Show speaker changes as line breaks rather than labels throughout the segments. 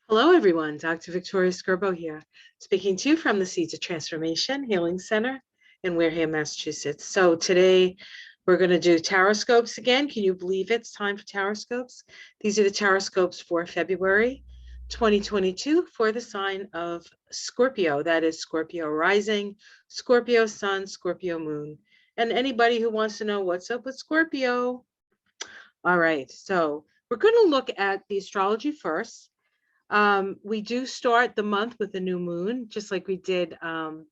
Hello, everyone. Dr. Victoria Skirbo here, speaking to you from the Seeds of Transformation Healing Center in Wareham, Massachusetts. So today we're going to do taroscopes again. Can you believe it's time for taroscopes? These are the taroscopes for February 2022 for the sign of Scorpio. That is Scorpio rising, Scorpio sun, Scorpio moon. And anybody who wants to know what's up with Scorpio. All right. So we're going to look at the astrology first. We do start the month with a new moon, just like we did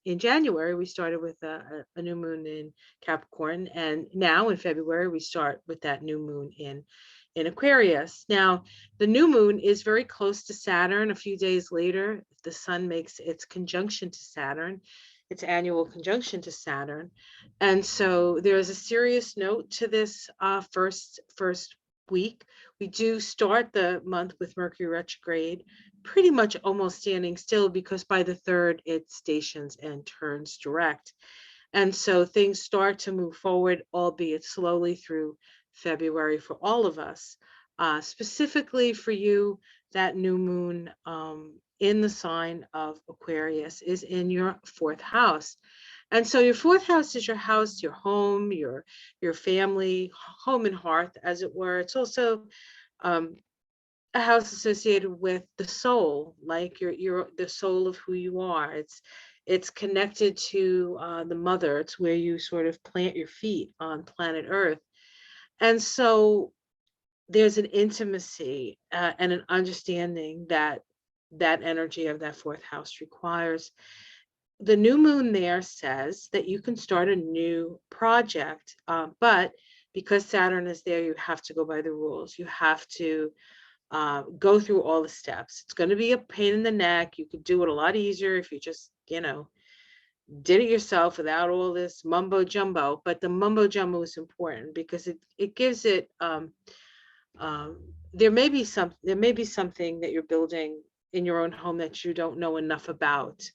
in January. We started with a new moon in Capricorn, and now in February we start with that new moon in Aquarius. Now, the new moon is very close to Saturn. A few days later, the sun makes its conjunction to Saturn, its annual conjunction to Saturn, and so there is a serious note to this first week. We do start the month with Mercury retrograde, pretty much almost standing still because by the third it stations and turns direct. And so things start to move forward, albeit slowly through February for all of us. Specifically for you, that new moon in the sign of Aquarius is in your fourth house. And so your fourth house is your house, your home, your family, home and hearth, as it were. It's also um, a house associated with the soul, like your the soul of who you are. It's connected to the mother. It's where you sort of plant your feet on planet Earth, and so there's an intimacy and an understanding that that energy of that fourth house requires. The new moon there says that you can start a new project, but because Saturn is there, you have to go by the rules. You have to go through all the steps. It's going to be a pain in the neck. You could do it a lot easier if you just, did it yourself without all this mumbo jumbo. But the mumbo jumbo is important because it gives it. There may be something that you're building in your own home that you don't know enough about,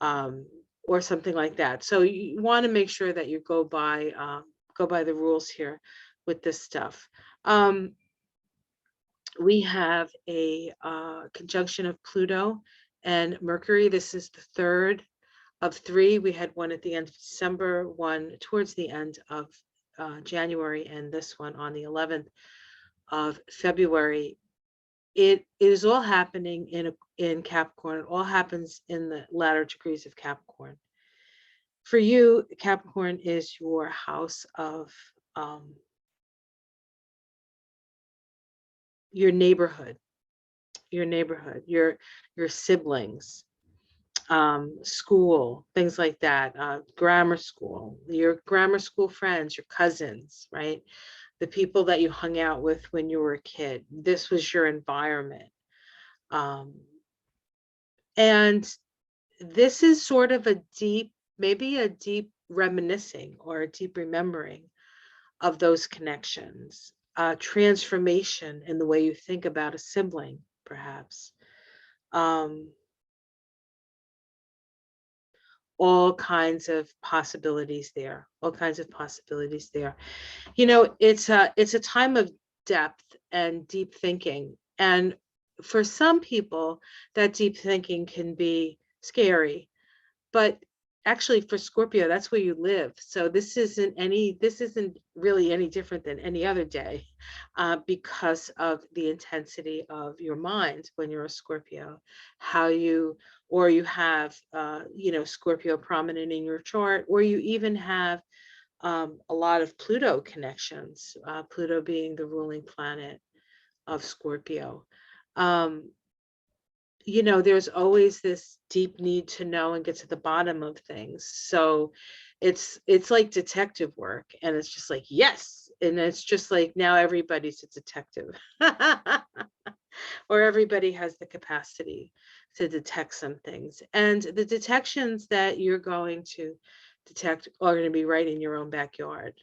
um, or something like that. So you want to make sure that you go by the rules here with this stuff. We have a conjunction of Pluto and Mercury. This is the third of three. We had one at the end of December, one towards the end of January, and this one on the 11th of February. It is all happening in Capricorn. It all happens in the latter degrees of Capricorn. For you, Capricorn is your house of your neighborhood, your siblings, school, things like that, grammar school, your grammar school friends, your cousins, right? The people that you hung out with when you were a kid. This was your environment. Um, and this is sort of maybe a deep reminiscing or a deep remembering of those connections, transformation in the way you think about a sibling, perhaps. Um, all kinds of possibilities there, all kinds of possibilities there. It's a time of depth and deep thinking. And for some people, that deep thinking can be scary. But actually for Scorpio, that's where you live. So this isn't really any different than any other day, because of the intensity of your mind when you're a Scorpio, how you, or you have, Scorpio prominent in your chart, or you even have a lot of Pluto connections, Pluto being the ruling planet of Scorpio. Um, there's always this deep need to know and get to the bottom of things. So it's like detective work, and it's just like, yes. And it's just like now everybody's a detective. Or everybody has the capacity to detect some things. And the detections that you're going to detect are going to be right in your own backyard.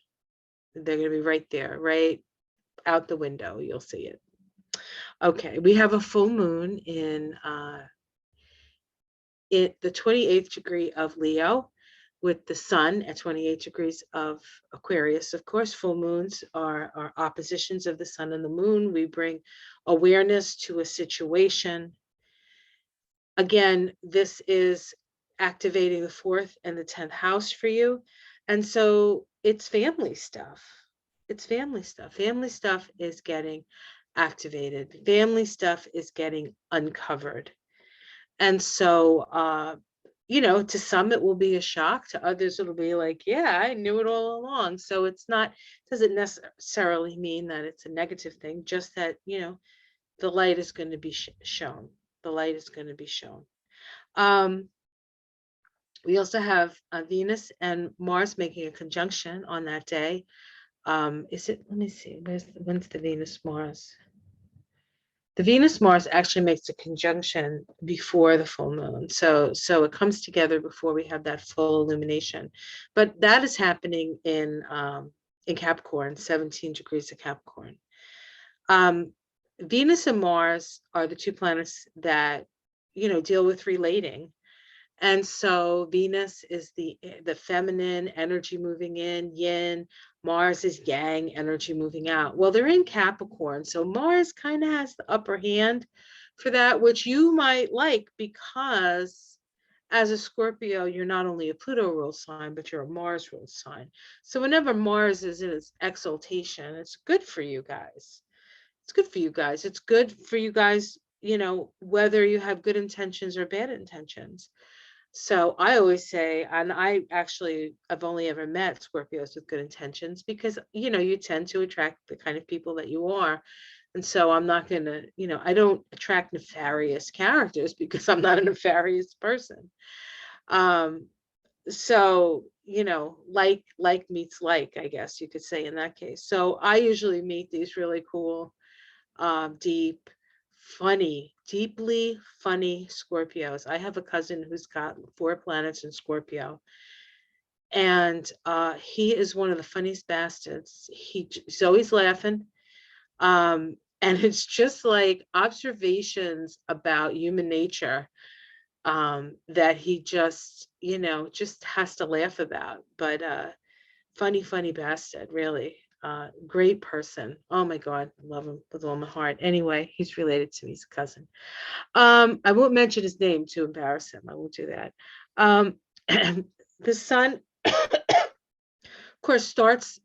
They're going to be right there, right out the window. You'll see it. Okay, we have a full moon in the 28th degree of Leo, with the sun at 28 degrees of Aquarius. Of course, full moons are oppositions of the sun and the moon. We bring awareness to a situation, again, this is activating the 4th and the 10th house for you. And so it's family stuff. It's family stuff. Family stuff is getting activated. Family stuff is getting uncovered. And so, to some it will be a shock, to others it'll be like, yeah, I knew it all along. So it's not, doesn't necessarily mean that it's a negative thing, just that, the light is going to be shown. The light is going to be shown. We also have Venus and Mars making a conjunction on that day. Let me see, when's the Venus Mars? The Venus Mars actually makes a conjunction before the full moon. So it comes together before we have that full illumination. But that is happening in Capricorn, 17 degrees of Capricorn. Venus and Mars are the two planets that, deal with relating. And so Venus is the feminine energy moving in, yin. Mars is yang, energy moving out. Well, they're in Capricorn, so Mars kind of has the upper hand for that, which you might like, because as a Scorpio, you're not only a Pluto ruled sign, but you're a Mars ruled sign. So whenever Mars is in its exaltation, it's good for you guys. It's good for you guys. It's good for you guys, whether you have good intentions or bad intentions. So I always say, and I've only ever met Scorpios with good intentions, because, you tend to attract the kind of people that you are. And so I'm not going to, I don't attract nefarious characters, because I'm not a nefarious person. So, like meets like, I guess you could say in that case. So I usually meet these really cool, deep, deeply funny Scorpios. I have a cousin who's got 4 planets in Scorpio, and he is one of the funniest bastards. He's always laughing, and it's just like observations about human nature, that he just has to laugh about. But funny bastard, really. Great person. Oh my God, love him with all my heart. Anyway, he's related to me. He's a cousin. I won't mention his name to embarrass him. I won't do that. The sun, of course, starts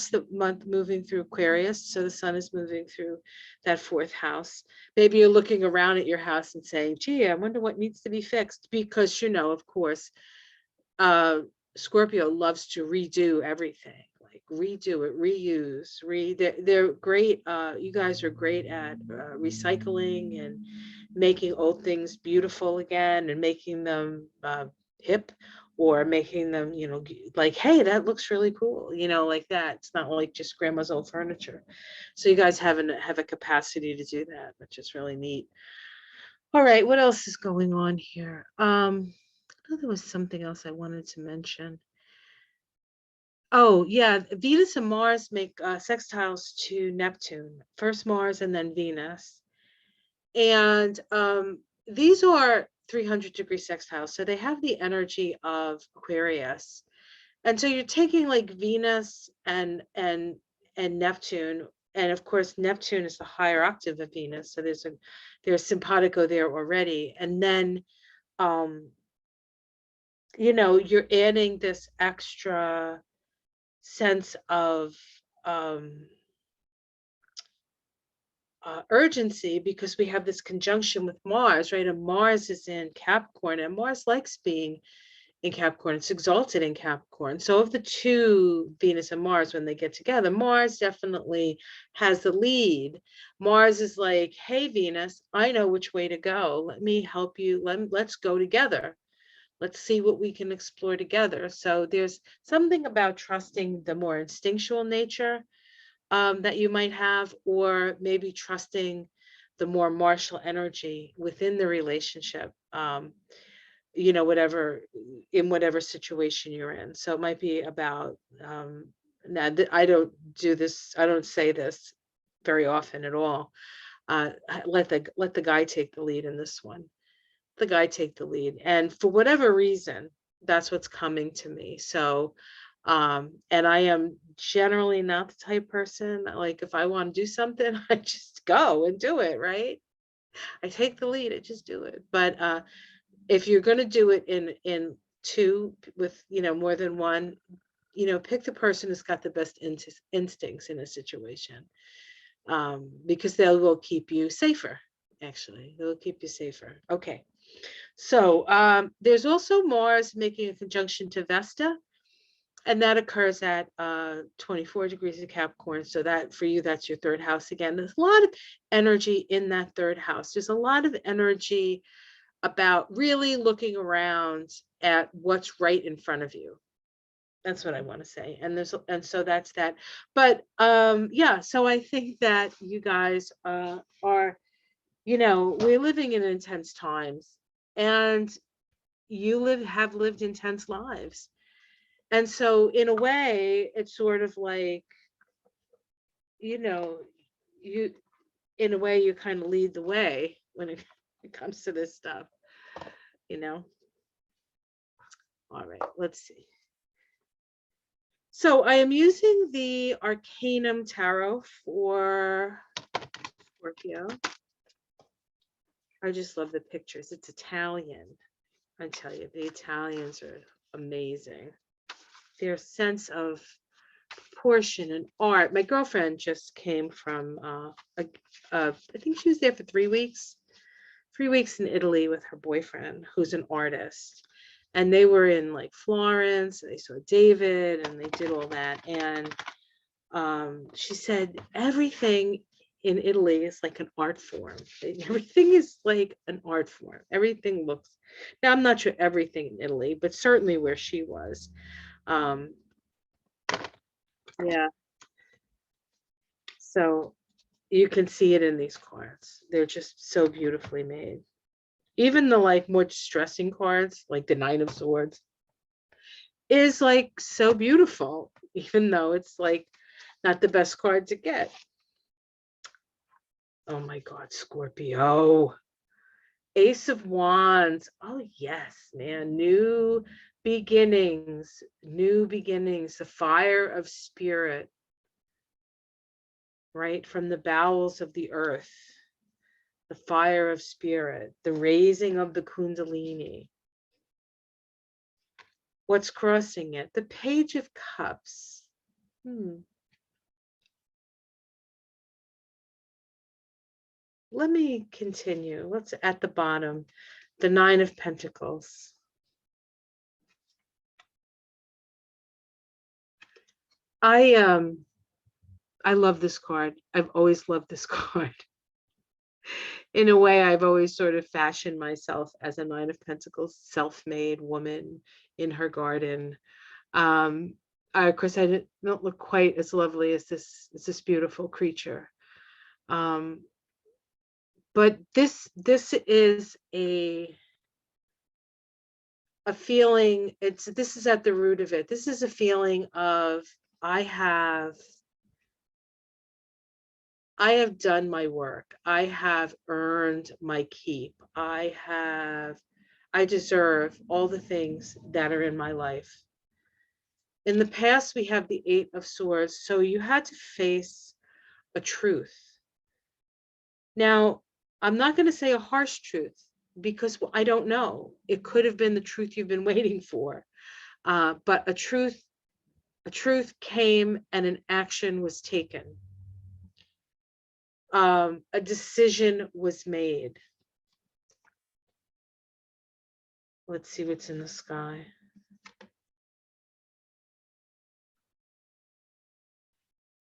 the month moving through Aquarius. So the sun is moving through that 4th house. Maybe you're looking around at your house and saying, gee, I wonder what needs to be fixed, because, of course, Scorpio loves to redo everything, like redo it, reuse, they're great. You guys are great at recycling and making old things beautiful again, and making them hip, or making them, like, hey, that looks really cool, like that. It's not like just grandma's old furniture. So you guys have a capacity to do that, which is really neat. All right, what else is going on here? There was something else I wanted to mention. Oh, yeah, Venus and Mars make sextiles to Neptune, first Mars and then Venus. And these are 300-degree sextiles, so they have the energy of Aquarius. And so you're taking like Venus and Neptune, and of course Neptune is the higher octave of Venus, so there's simpatico there already. And then you're adding this extra sense of urgency, because we have this conjunction with Mars, right? And Mars is in Capricorn, and Mars likes being in Capricorn. It's exalted in Capricorn. So of the two, Venus and Mars, when they get together, Mars definitely has the lead. Mars is like, hey, Venus, I know which way to go. Let me help you. Let's go together. Let's see what we can explore together. So there's something about trusting the more instinctual nature that you might have, or maybe trusting the more martial energy within the relationship, whatever situation you're in. So it might be about, now I don't say this very often at all. Let the guy take the lead in this one. The guy take the lead, and for whatever reason, that's what's coming to me. So and I am generally not the type person, like, if I want to do something, I just go and do it, right? I take the lead, I just do it. But if you're going to do it in two with, more than one, pick the person who's got the best instincts in a situation, because they will keep you safer. Actually, they'll keep you safer. Okay. So there's also Mars making a conjunction to Vesta, and that occurs at 24 degrees of Capricorn. So that for you, that's your third house again. There's a lot of energy in that third house. There's a lot of energy about really looking around at what's right in front of you. That's what I want to say. And so that's that. But yeah, so I think that you guys are, we're living in intense times, and you have lived intense lives. And so in a way, it's sort of like, you in a way you kind of lead the way when it comes to this stuff, you know. All right, let's see. So I am using the Arcanum Tarot for Scorpio. I just love the pictures. It's Italian. I tell you, the Italians are amazing. Their sense of proportion and art. My girlfriend just came from, I think she was there for 3 weeks. 3 weeks in Italy with her boyfriend, who's an artist. And they were in like Florence, and they saw David, and they did all that. And she said everything in Italy is like an art form. Everything is like an art form. Everything looks, now I'm not sure everything in Italy, but certainly where she was. Yeah. So you can see it in these cards. They're just so beautifully made. Even the like more distressing cards, like the Nine of Swords, is like so beautiful, even though it's like not the best card to get. Oh my God, Scorpio. Ace of Wands. Oh yes, man. New beginnings, the fire of spirit, right? From the bowels of the earth, the fire of spirit, the raising of the Kundalini. What's crossing it? The Page of Cups. Let me continue. Let's at the bottom, the Nine of Pentacles. I love this card. I've always loved this card. In a way, I've always sort of fashioned myself as a Nine of Pentacles, self-made woman in her garden. Of course, I don't look quite as lovely as this beautiful creature. But this is a feeling. This is at the root of it. This is a feeling of I have done my work. I have earned my keep. I deserve all the things that are in my life. In the past, we have the Eight of Swords. So you had to face a truth. Now, I'm not going to say a harsh truth because I don't know. It could have been the truth you've been waiting for. But a truth came and an action was taken. A decision was made. Let's see what's in the sky.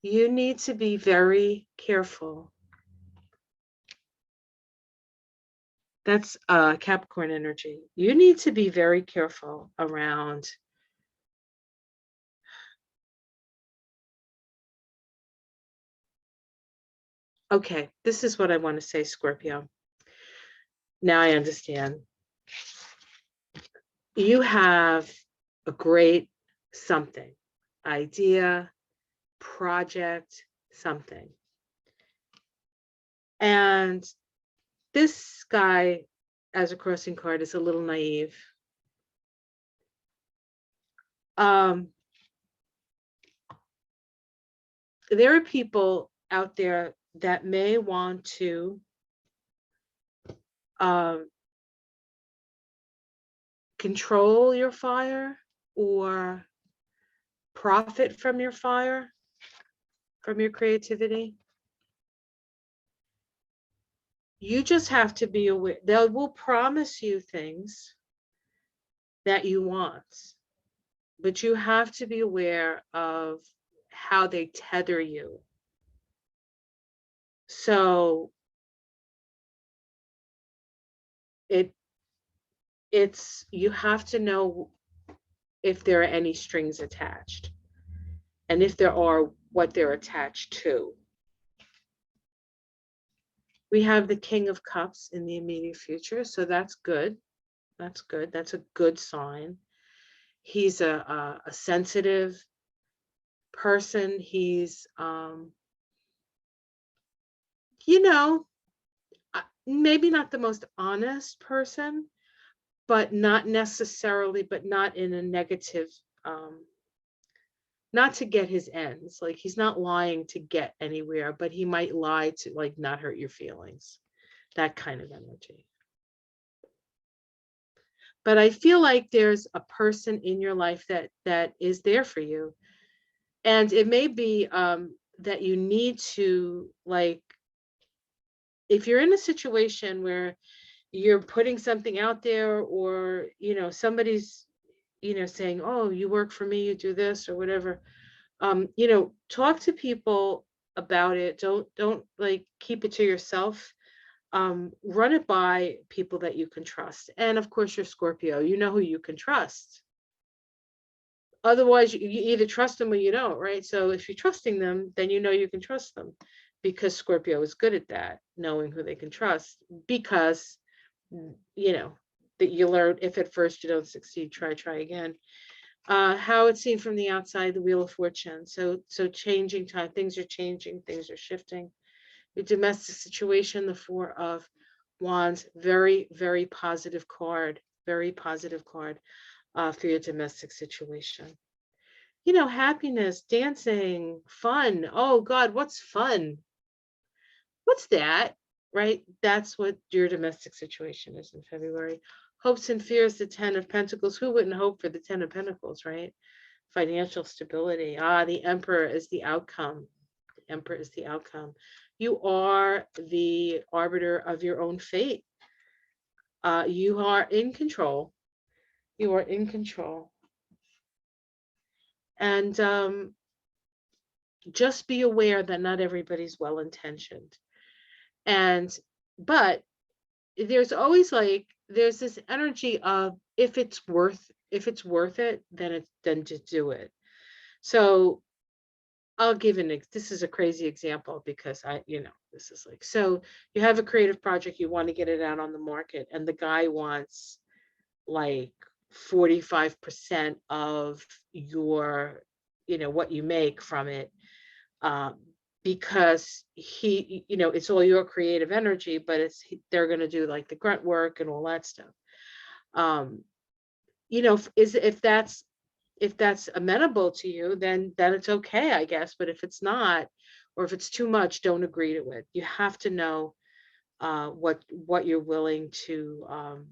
You need to be very careful. That's Capricorn energy. You need to be very careful around okay, this is what I want to say, Scorpio. Now I understand. You have a great something, idea, project, something. And this guy, as a crossing card, is a little naive. There are people out there that may want to control your fire or profit from your fire, from your creativity. You just have to be aware. They will promise you things that you want, but you have to be aware of how they tether you. So it's you have to know if there are any strings attached, and if there are, what they're attached to. We have the King of Cups in the immediate future, so that's good. That's good. That's a good sign. He's a sensitive person. He's, you know, maybe not the most honest person, but not necessarily, but not in a negative, not to get his ends. Like, he's not lying to get anywhere, but he might lie to, like, not hurt your feelings. That kind of energy. But I feel like there's a person in your life that is there for you. And it may be that you need to, like, if you're in a situation where you're putting something out there, or, somebody's, saying, oh, you work for me, you do this or whatever, talk to people about it. Don't like keep it to yourself. Run it by people that you can trust. And of course, you're Scorpio, you know who you can trust. Otherwise, you either trust them or you don't, right? So if you're trusting them, then you know you can trust them, because Scorpio is good at that, knowing who they can trust, because, that you learn, if at first you don't succeed, try again. How it's seen from the outside, the Wheel of Fortune. So changing time, things are changing, things are shifting. Your domestic situation, the Four of Wands, very, very positive card, very positive card for your domestic situation. Happiness, dancing, fun. Oh God, what's fun? What's that? Right? That's what your domestic situation is in February. Hopes and fears, the Ten of Pentacles. Who wouldn't hope for the Ten of Pentacles, right? Financial stability. The Emperor is the outcome. The Emperor is the outcome. You are the arbiter of your own fate. You are in control. You are in control. And just be aware that not everybody's well-intentioned. But there's always, like, there's this energy of, if it's worth it, then just do it. So I'll give this is a crazy example, because this is like, so you have a creative project, you want to get it out on the market, and the guy wants like 45% of your, what you make from it, because he, it's all your creative energy, but they're going to do like the grunt work and all that stuff. If that's amenable to you, then it's okay, I guess. But if it's not, or if it's too much, don't agree to it. You have to know what you're willing to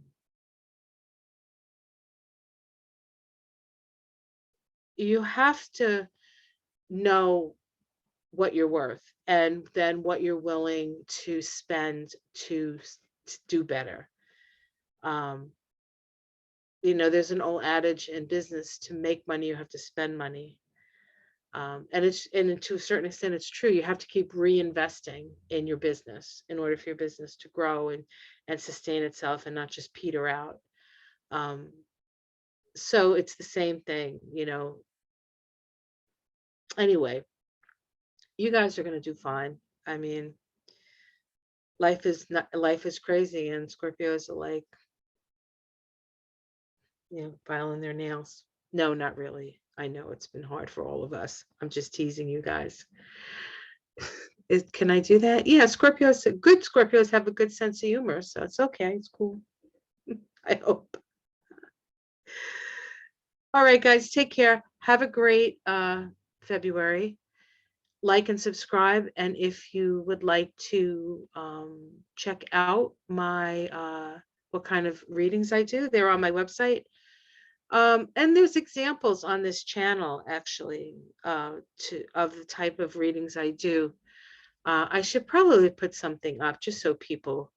you have to know what you're worth, and then what you're willing to spend to do better. There's an old adage in business: to make money, you have to spend money. And to a certain extent, it's true. You have to keep reinvesting in your business in order for your business to grow and sustain itself, and not just peter out. So it's the same thing, Anyway, you guys are going to do fine. I mean, life is crazy, and Scorpios are like, filing their nails. No, not really. I know it's been hard for all of us. I'm just teasing you guys. Can I do that? Yeah, good Scorpios have a good sense of humor, so it's okay. It's cool. I hope. All right, guys, take care. Have a great February. like and subscribe. And if you would like to check out my what kind of readings I do, they're on my website. And there's examples on this channel actually of the type of readings I do. I should probably put something up just so people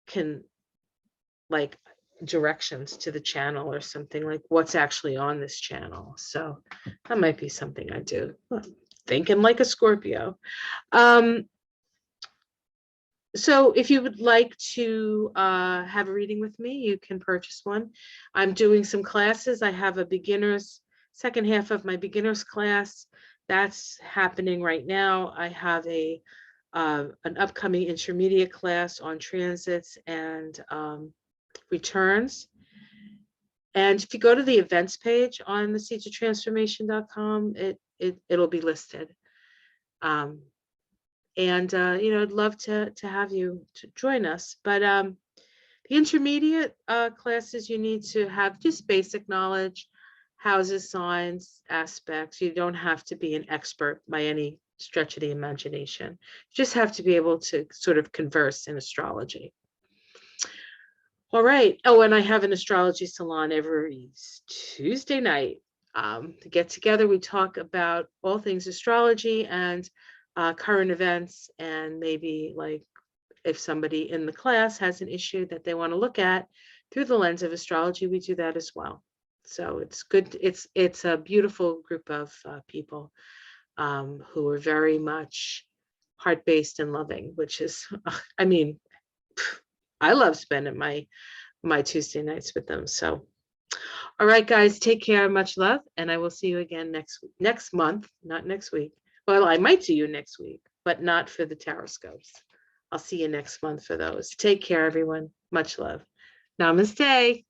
can like directions to the channel or something, like what's actually on this channel. So that might be something I do. Thinking like a Scorpio. So if you would like to have a reading with me, you can purchase one. I'm doing some classes. I have a beginner's second half of my beginner's class that's happening right now. I have an upcoming intermediate class on transits and returns. And if you go to the events page on the seedsoftransformation.com, it'll be listed. I'd love to have you to join us. But the intermediate classes, you need to have just basic knowledge, houses, signs, aspects. You don't have to be an expert by any stretch of the imagination. You just have to be able to sort of converse in astrology. All right. Oh, and I have an astrology salon every Tuesday night. To get together, we talk about all things astrology and current events, and maybe like if somebody in the class has an issue that they want to look at through the lens of astrology, we do that as well. So it's good. It's a beautiful group of people who are very much heart-based and loving, which is, I mean, I love spending my Tuesday nights with them. So, all right, guys, take care. Much love, and I will see you again next month, not next week. Well, I might see you next week, but not for the Taroscopes. I'll see you next month for those. Take care, everyone. Much love. Namaste.